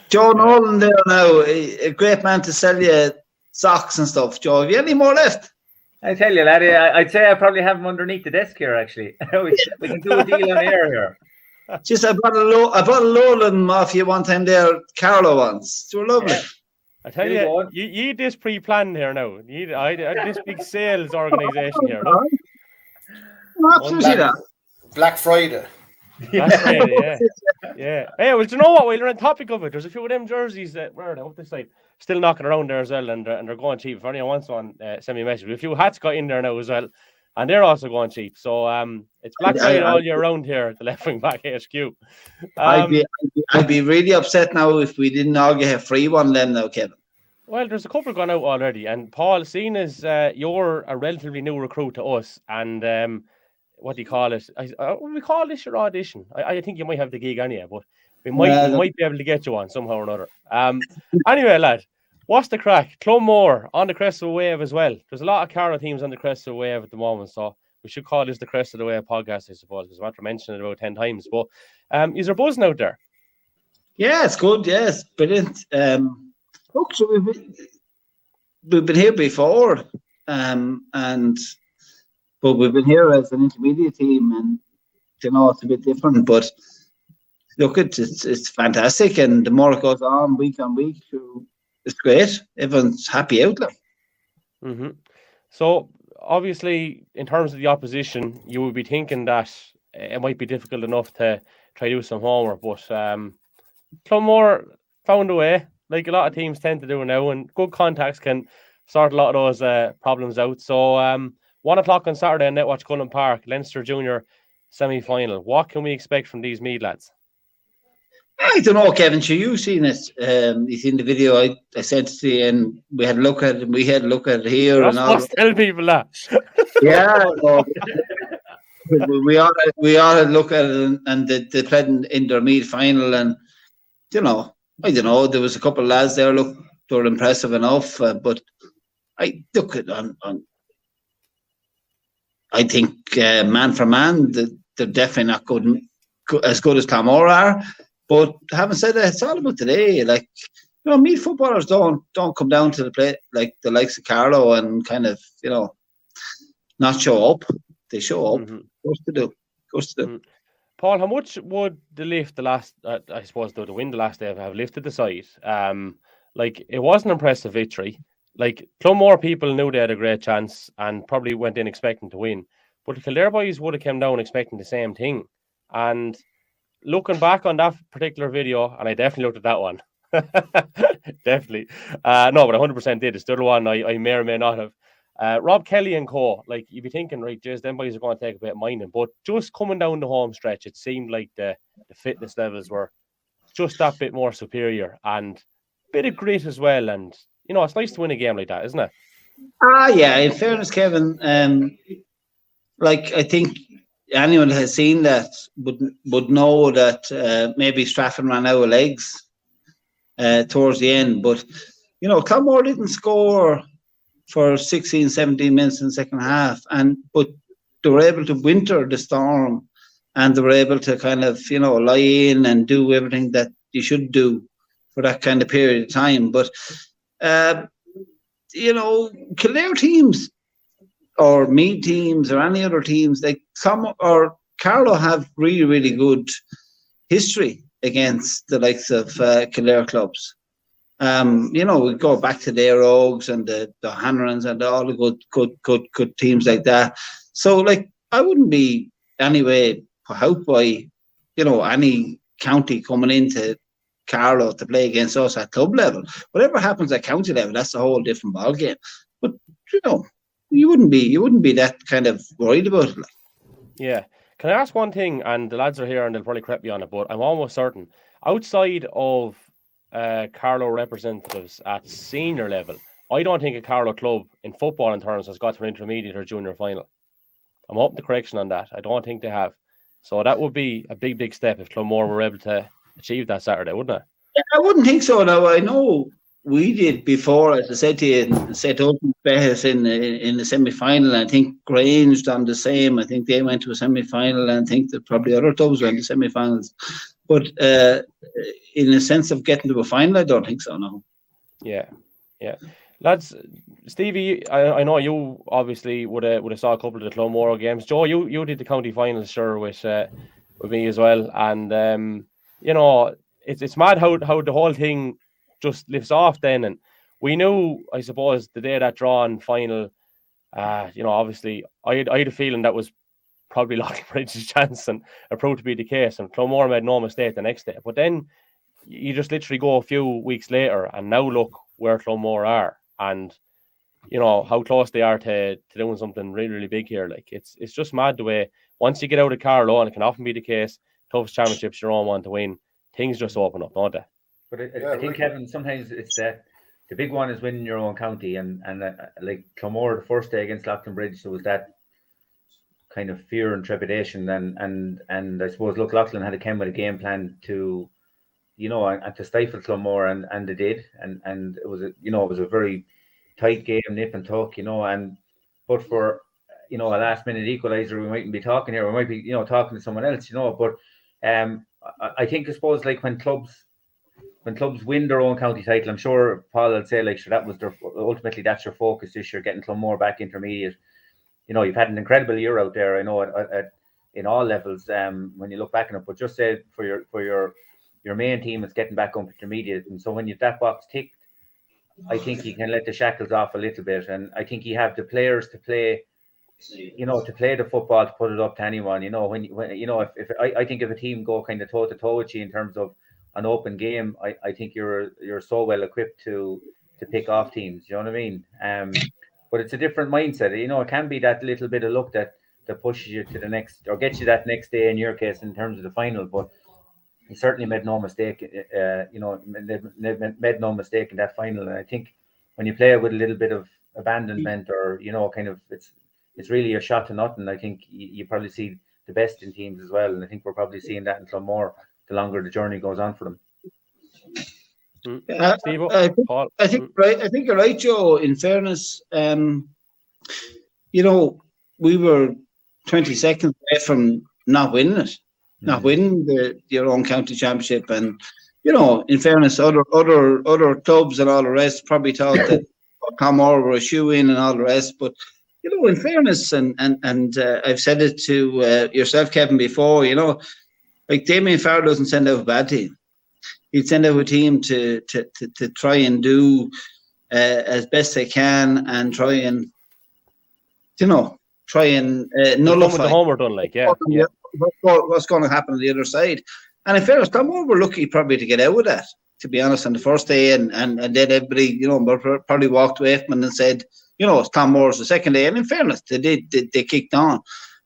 Joe Nolan there now, a great man to sell you socks and stuff. Joe, have you any more left? I tell you, laddie, I'd say I probably have them underneath the desk here. Actually, we can do a deal on air here. Just I bought a load of them off you one time there, Carlow ones. They were lovely. I tell you, you had this pre-planned here now. I had this big sales organisation here. No? Absolutely that. Black Friday. Black Friday, yeah. Hey, well, do you know what? While we're on topic of it, there's a few of them jerseys that were out this side, still knocking around there as well, and they're going cheap. If anyone wants one, send me a message. A few hats got in there now as well, and they're also going cheap. So it's Black Friday all year round here at the Left Wing Back HQ. I'd be really upset now if we didn't all get a free one then now, Kevin. Well, there's a couple gone out already, and Paul, seeing as you're a relatively new recruit to us, and what do you call it? We call this your audition. I think you might have the gig anyway, but we might be able to get you on somehow or another. Anyway, lad, what's the crack? Clonmore on the crest of a wave as well. There's a lot of Carlow teams on the crest of a wave at the moment, so we should call this the crest of the wave podcast, I suppose, because I'm after mentioning it about 10 times. But is there buzzing out there? Yeah, it's good. Yes, brilliant. Look, so we've been here before, but we've been here as an intermediate team, and you know it's a bit different. But look, it's fantastic, and the more it goes on week, it's great. Everyone's happy out there. Mm-hmm. So obviously, in terms of the opposition, you would be thinking that it might be difficult enough to try to do some homework, but Clonmore found a way, like a lot of teams tend to do now, and good contacts can sort a lot of those problems out. So 1 o'clock on Saturday in Netwatch Cullen Park, Leinster Junior Semi Final. What can we expect from these Meath lads? I don't know, Kevin. Sure, you've seen it. You seen the video I sent it to you, and we had a look at it. We had a look at it here. You're not supposed to tell people that. Yeah, we all had a look at it, and they played in their Meath final, and you know, I don't know. There was a couple of lads there. Look, they were impressive enough, but I look at on I think man for man, they're definitely not as good as Clonmore are. But having said that, it's all about today. Like, meat footballers don't come down to the play like the likes of Carlow and kind of, not show up. They show up. Of course they do. Paul, how much would the lift I suppose the win the last day have lifted the side? Like, it was an impressive victory. Like, Clonmore people knew they had a great chance and probably went in expecting to win. But the Kildare boys would have come down expecting the same thing. And looking back on that particular video, and I definitely looked at that one. Definitely. No, but 100% did. It's the other one I may or may not have. Rob Kelly and co, like, you'd be thinking, right, geez, them boys are going to take a bit of minding. But just coming down the home stretch, it seemed like the fitness levels were just that bit more superior and a bit of grit as well. And, it's nice to win a game like that, isn't it? Yeah. In fairness, Kevin, I think anyone who has seen that would know that maybe Strafford ran out of legs towards the end. But, Clonmore didn't score for 16, 17 minutes in the second half. But they were able to winter the storm and they were able to kind of, lie in and do everything that you should do for that kind of period of time. But, Kildare teams or Meath teams or any other teams, like Carlow have really, really good history against the likes of Kildare clubs. We go back to the Rogues and the Hanrons and all the good teams like that. So, like, I wouldn't be anyway put out by, any county coming into Carlow to play against us at club level. Whatever happens at county level, that's a whole different ballgame. But, you wouldn't be that kind of worried about it. Yeah. Can I ask one thing? And the lads are here and they'll probably correct me on it, but I'm almost certain. Outside of Carlow representatives at senior level, I don't think a Carlow club in football in terms has got to an intermediate or junior final. I'm open to correction on that. I don't think they have. So that would be a big, big step if Clonmore were able to achieve that Saturday, wouldn't it? Yeah, I wouldn't think so. Now, I know we did before, as I said to you, set open Behes in the semi-final. I think Grange done the same. I think they went to a semi-final, and I think that probably other clubs went to semi-finals. But in a sense of getting to a final, I don't think so, no. Yeah. Lads, Stevie, I know you obviously would have saw a couple of the Clonmore games. Joe, you did the county finals, sure, with me as well. And, it's mad how the whole thing just lifts off then. And we knew, I suppose, the day that drawn final, obviously, I had a feeling that was probably Lockbridge's chance, and it proved to be the case. And Clonmore made no mistake the next day. But then you just literally go a few weeks later, and now look where Clonmore are, and how close they are to doing something really, really big here. Like, it's just mad the way once you get out of Carlow, and it can often be the case, toughest championships your own one to win, things just open up, don't they? But I think, Kevin, sometimes it's the big one is winning your own county, and like Clonmore the first day against Lockbridge, there was that kind of fear and trepidation, and I suppose Loughlin had come with a game plan to, and to stifle Clonmore, and they did, and it was a very tight game, nip and tuck, but for a last minute equaliser, we mightn't be talking here. We might be talking to someone else, but I think, I suppose, like when clubs win their own county title, I'm sure Paul will say, like, sure, that was ultimately that's your focus this year, getting Clonmore back intermediate. You've had an incredible year out there, I know, in all levels, when you look back on it, but just say for your main team, it's getting back up intermediate. And so when you've that box ticked, I think you can let the shackles off a little bit. And I think you have the players to play, to play the football, to put it up to anyone. If I think if a team go kind of toe to toe with you in terms of an open game, I think you're so well equipped to pick off teams. You know what I mean? But it's a different mindset. It can be that little bit of luck that pushes you to the next, or gets you that next day in your case in terms of the final. But he certainly made no mistake. Made no mistake in that final. And I think when you play with a little bit of abandonment, or kind of it's really a shot to nothing, I think you probably see the best in teams as well. And I think we're probably seeing that in Clonmore the longer the journey goes on for them. I think you're right, Joe. In fairness, we were 20 seconds away from not winning it, not winning your own county championship. And, you know, in fairness, other clubs and all the rest probably thought that Clonmore were a shoe-in and all the rest. But, you know, in fairness, and I've said it to yourself, Kevin, before, you know, like Damien Farr doesn't send out a bad team. He'd send out a team to try and do as best they can and try and, you know, nullify the homework done, like, yeah. What's going to happen on the other side. And in fairness, Clonmore were lucky probably to get out of that, to be honest, on the first day, and then everybody, you know, probably walked away from it and said, you know, it's Clonmore's the second day. And in fairness, they kicked on.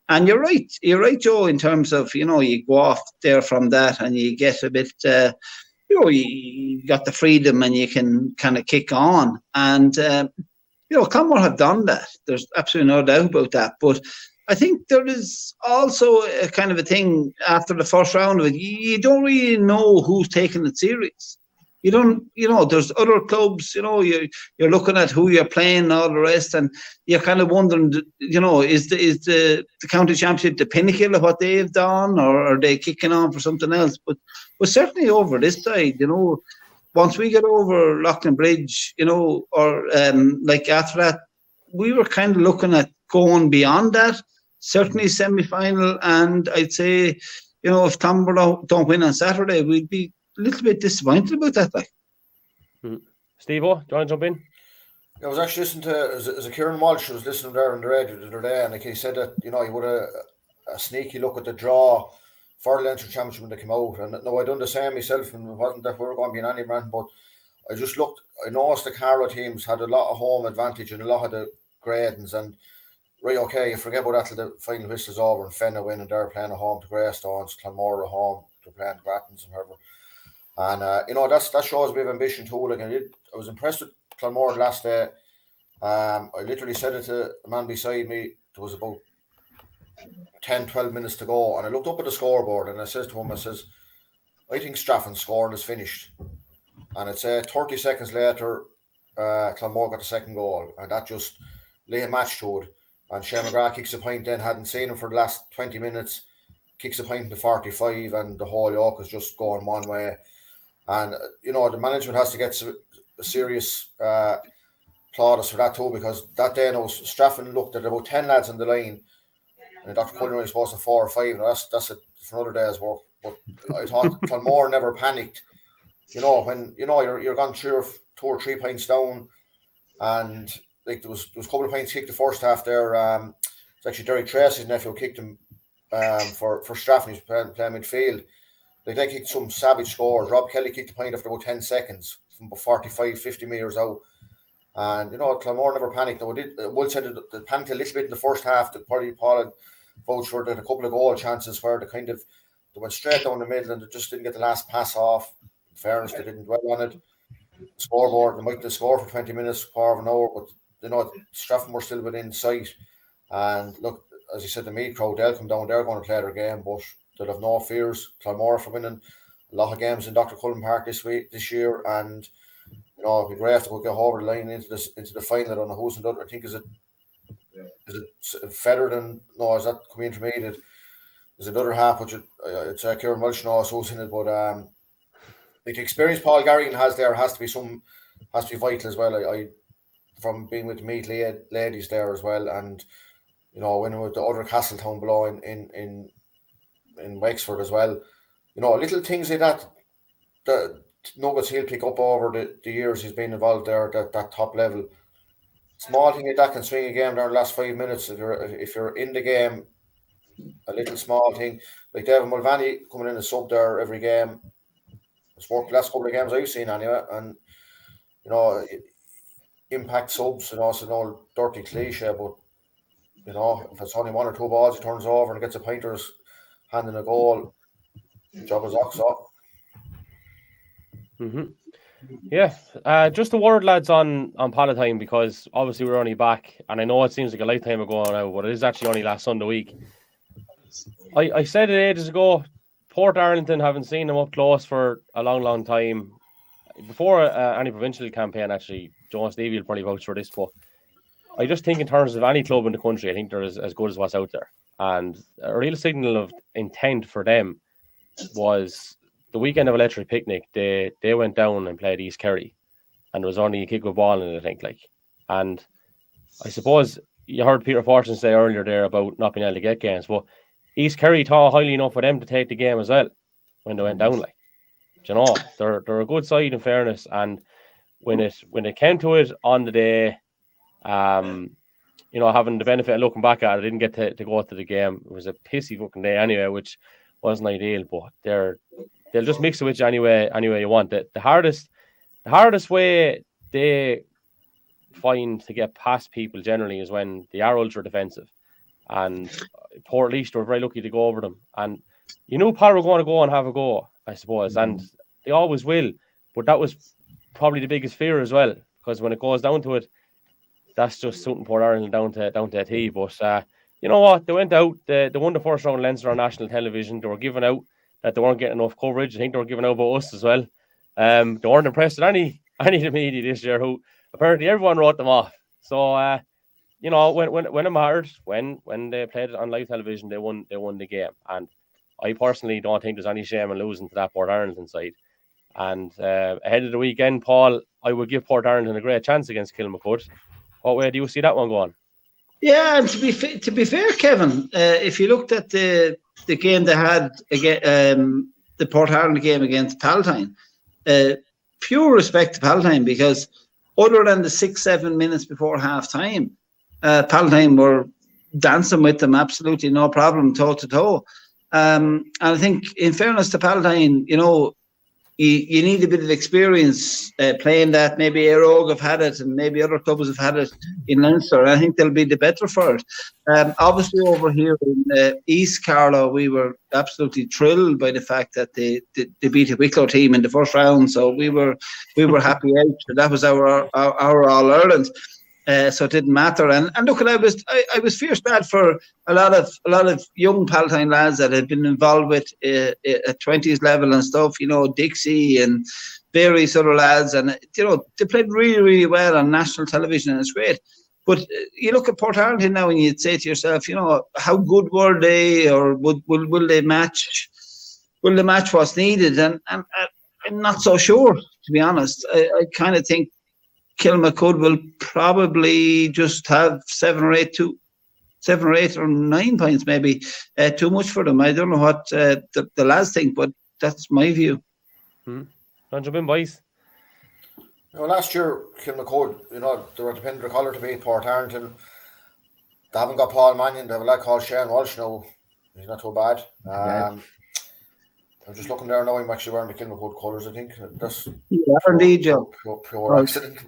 And you're right, Joe, in terms of, you know, you go off there from that and you get a bit, you know, you got the freedom and you can kind of kick on. And, you know, Clonmore have done that. There's absolutely no doubt about that. But I think there is also a kind of a thing after the first round of it. You don't really know who's taking it serious. You don't, you know, there's other clubs, you know, you're looking at who you're playing and all the rest, and you're kind of wondering, you know, is the county championship the pinnacle of what they've done, or are they kicking on for something else? But certainly over this side, you know, once we get over Loughlin Bridge, you know, or like after that, we were kind of looking at going beyond that, certainly semi-final, and I'd say, you know, if Clonmore don't win on Saturday, we'd be a little bit disappointed about that. Like, Steve-O, do you want to jump in? I was actually listening to, as a Kieran Walsh was listening there on the radio the other day, and like he said that, you know, he would a sneaky look at the draw for the Leinster Championship when they came out. And no, I done the same myself, and it wasn't that we were going to be in any man, but I just looked, I noticed the Carlow teams had a lot of home advantage and a lot of the gradings, and right, okay, you forget about that till the final whistle's over and Fenna win and they're playing at home to Greystones, Clonmore at home, they're playing Grattans and whatever. And, you know, that shows a bit of ambition too. Like, I was impressed with Clonmore the last day. I literally said it to a man beside me. There was about 10, 12 minutes to go. And I looked up at the scoreboard and I says to him, I says, I think Straffin's scoring is finished. And it's 30 seconds later, Clonmore got the second goal. And that just lay a match to it. And Shane McGrath kicks a point then, hadn't seen him for the last 20 minutes, kicks a point to 45, and the whole yoke is just going one way. And, you know, the management has to get a serious plaudits for that too, because that day, now Straffin looked at about 10 lads on the line, and Dr. Cullen was supposed to 4 or 5. Now that's it for another day's work. But I thought Clonmore never panicked. You know, when, you know, you're gone 2 or 3 points down, and like there was a couple of points kicked the first half there. It's actually Derek Tracy's nephew kicked him for Straffin. He's playing midfield. Like, they kicked some savage scores. Rob Kelly kicked a point after about 10 seconds from about 45, 50 metres out. And, you know, Clonmore never panicked. I will say that they panicked a little bit in the first half. That probably Paul had vouched for that a couple of goal chances where they went straight down the middle and they just didn't get the last pass off. In fairness, they didn't dwell on it. Scoreboard, they might have scored for 20 minutes, quarter of an hour, but, you know, Straffin were still within sight. And look, as you said, the Meath crowd, they'll come down, they're going to play their game, but they'll have no fears. Clonmore for winning a lot of games in Dr. Cullen Park this year, and, you know, it'd be great to go get over the line into the final. I don't know who's in the other. I think is it Featherton? No, is that coming intermediate? There's another half, which it's Kieran Welsh knows who's in it, but like the experience Paul Garrigan has there has to be vital as well. I from being with the Meath ladies there as well, and, you know, winning with the other Castletown below in Wexford as well. You know, little things like that Nuggets he'll pick up over the years he's been involved there at that top level. Small thing like that can swing a game there in the last 5 minutes if you're in the game. A little small thing like David Mulvaney coming in as sub there every game. It's worked the last couple of games I've seen anyway, and, you know, impact subs, you know, it's an old dirty cliche, but, you know, if it's only 1 or 2 balls he turns over and gets a pointer's hand in a goal, job is ox up. Yeah, just a word, lads, on Palatine, because obviously we're only back, and I know it seems like a lifetime ago now, but it is actually only last Sunday week. I said it ages ago, Port Arlington, haven't seen them up close for a long time. Before any provincial campaign, actually, Joe and Stevie will probably vouch for this, but I just think in terms of any club in the country, I think they're as good as what's out there. And a real signal of intent for them was the weekend of Electric Picnic. They went down and played East Kerry, and there was only a kick of a ball in it, I think. And I suppose you heard Peter Fortune say earlier there about not being able to get games, but East Kerry thought highly enough for them to take the game as well when they went down. They're a good side in fairness, and when it came to it on the day, having the benefit of looking back at it, I didn't get to go to the game. It was a pissy fucking day anyway, which wasn't ideal. But they'll just mix it with you anyway you want it. The hardest way they find to get past people generally is when they are ultra defensive. And Port Leash were very lucky to go over them. And you knew Power were going to go and have a go, I suppose, and they always will. But that was probably the biggest fear as well, because when it goes down to it, that's just something Port Ireland down to a T. But you know what? They went out. They won the first round of Leinster on national television. They were giving out that they weren't getting enough coverage. I think they were giving out about us as well. They weren't impressed with any of the media this year, who apparently everyone wrote them off. So when it mattered, when they played it on live television, they won the game. And I personally don't think there's any shame in losing to that Port Ireland side. And ahead of the weekend, Paul, I would give Port Ireland a great chance against Kilmacud. What way do you see that one going? Yeah, and to be fair, Kevin, if you looked at the game they had again, the Port Ireland game against Palatine, pure respect to Palatine, because other than the 6-7 minutes before half time, Palatine were dancing with them, absolutely no problem, toe to toe. And I think, in fairness to Palatine, you need a bit of experience playing that. Maybe Aerogue have had it, and maybe other clubs have had it in Leinster. I think they'll be the better for it. Obviously, over here in East Carlow, we were absolutely thrilled by the fact that they beat a Wicklow team in the first round. So we were happy out. So that was our All Ireland. So it didn't matter. And look, I was fierce bad for a lot of young Palatine lads that had been involved with at 20s level and stuff. Dixie and various other lads, and they played really, really well on national television, and it's great. But you look at Port Ireland now, and you'd say to yourself, how good were they, or will they match? Will they match what's needed? And I'm not so sure, to be honest. I kind of think Kilmacud will probably just have 7 or 8 or 9 points, maybe too much for them. I don't know what the lads think, but that's my view. Don't jump in, boys. Last year, Kilmacud, they were dependent on colour to beat Port Ireland. They haven't got Paul Mannion. They have a lad called Shane Walsh now. He's not too bad. I'm just looking there now. I'm actually wearing the Kilmacud colours, I think. That's indeed, Joe. Pure accident.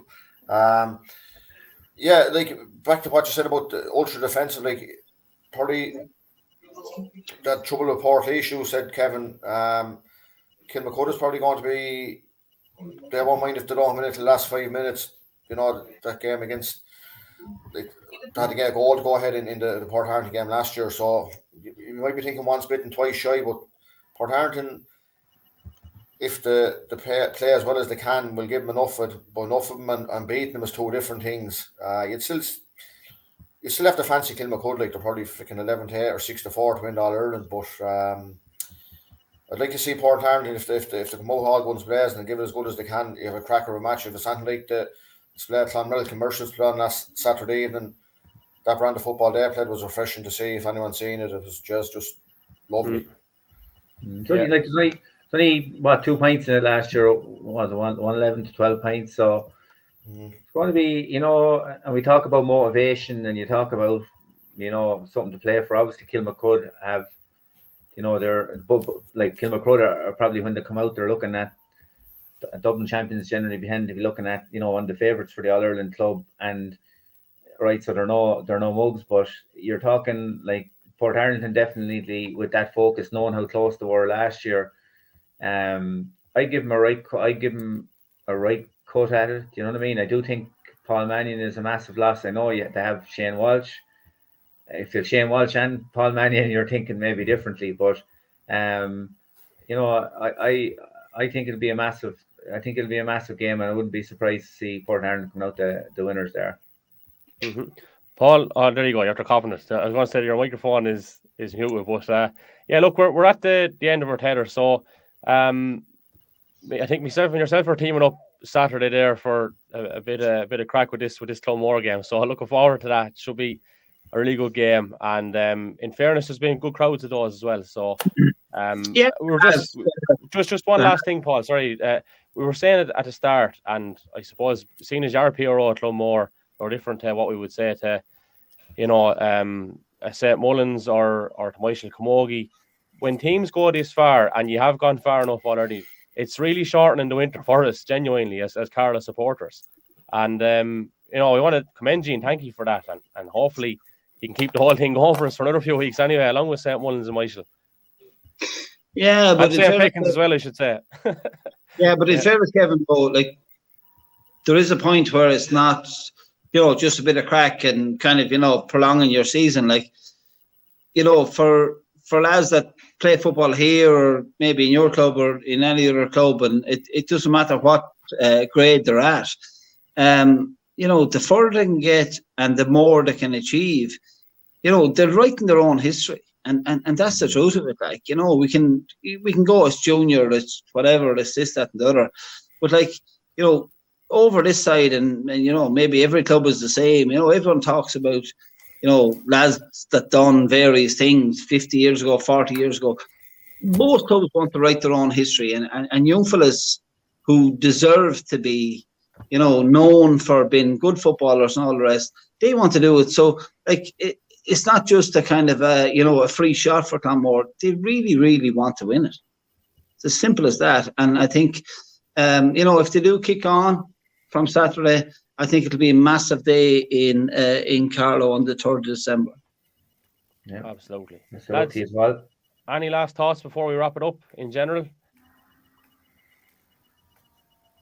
Back to what you said about the ultra defensive, probably that trouble with Port Leash, you said, Kevin. Kilmacud is probably going to be, they won't mind if they don't have a little last 5 minutes. That game against, they had to get a goal to go ahead in the Port Ireland game last year. So you might be thinking once bitten, twice shy, but Port Ireland, if they play as well as they can, will give them enough of them, and beating them is two different things. You still have to fancy Kilmacud, they're probably freaking 11-8 or 6-4 to win All Ireland. But I'd like to see Port Ireland, if they come out all guns blazing and give it as good as they can. You have a cracker of a match. If it's something like the display Clonmel commercials played on last Saturday evening, that brand of football they played was refreshing to see. If anyone's seen it, it was just lovely. Only 2 points in it last year. Was 111 to 12 points. So it's going to be, and we talk about motivation, and you talk about, something to play for. Obviously, Kilmacud have, they're like Kilmacud are probably, when they come out, they're looking at Dublin champions generally behind to be looking at, one of the favourites for the All Ireland club, and right, so they're no mugs, but you're talking like Port Ireland definitely with that focus, knowing how close they were last year. I give him a right cut at it. Do you know what I mean? I do think Paul Mannion is a massive loss. I know they have Shane Walsh. If you're Shane Walsh and Paul Mannion, you're thinking maybe differently. But I think it'll be a massive. I think it'll be a massive game, and I wouldn't be surprised to see Port Ireland come out the winners there. Mm-hmm. Paul, oh, there you go. You're after coughing it. I was going to say your microphone is muted, but yeah, look, we're at the end of our tether. So, I think myself and yourself are teaming up Saturday there for a bit of crack with this Clonmore game. So I'm looking forward to that. It should be a really good game. And in fairness, there's been good crowds at those as well. So Yeah, we're just one last thing, Paul. Sorry, we were saying it at the start, and I suppose seeing as your PRO at Clonmore or different to what we would say to St. Mullins or to Michael Camogie, when teams go this far and you have gone far enough already, it's really shortening the winter for us, genuinely, as Carlow supporters. And we want to commend you and thank you for that, and hopefully you can keep the whole thing going for us for another few weeks anyway, along with St. Mullins and Michael. Yeah, but St. Pickens as well, I should say. Yeah, but in fairness, Kevin, though, like, there is a point where it's not, just a bit of crack and kind of, prolonging your season. Like, for lads that play football here or maybe in your club or in any other club, and it doesn't matter what grade they're at. The further they can get and the more they can achieve, they're writing their own history. And that's the truth of it. Like, we can go as junior, as whatever, as this, that, and the other. But like, over this side, and maybe every club is the same. Everyone talks about, lads that done various things 50 years ago, 40 years ago. Most clubs want to write their own history, and young fellas who deserve to be, known for being good footballers and all the rest, they want to do it. So, like, it's not just a kind of a free shot for Clonmore. They really, really want to win it. It's as simple as that. And I think, if they do kick on from Saturday, I think it'll be a massive day in Carlow on the 3rd of December. Yeah, absolutely. Lads, as well. Any last thoughts before we wrap it up in general?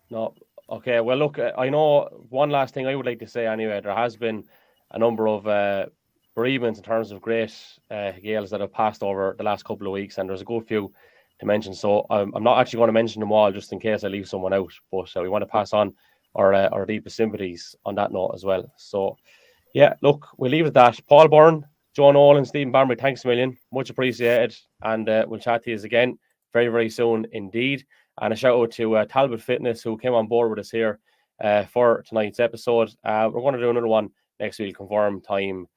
No. Okay. Well, look, I know one last thing I would like to say anyway. There has been a number of bereavements in terms of great Gaels that have passed over the last couple of weeks, and there's a good few to mention. So I'm not actually going to mention them all just in case I leave someone out. But we want to pass on our deepest sympathies on that note as well. So, yeah, look, we'll leave it at that. Paul Byrne, Joe Nolan, Stephen Barnbury, thanks a million. Much appreciated. And we'll chat to you again very, very soon indeed. And a shout out to Talbot Fitness, who came on board with us here for tonight's episode. We're going to do another one next week, confirm time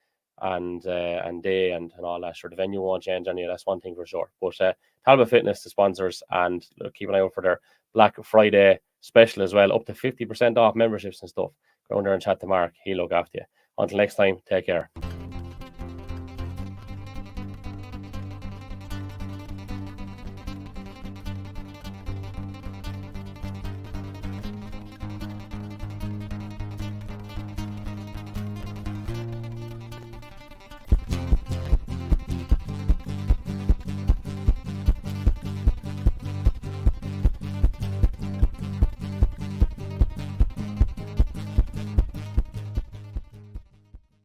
and day and all that. Sure, the venue won't change any. That's one thing for sure. But Talbot Fitness, the sponsors, and keep an eye out for their Black Friday special as well, up to 50% off memberships and stuff. Go on there and chat to Mark. He'll look after you. Until next time, take care.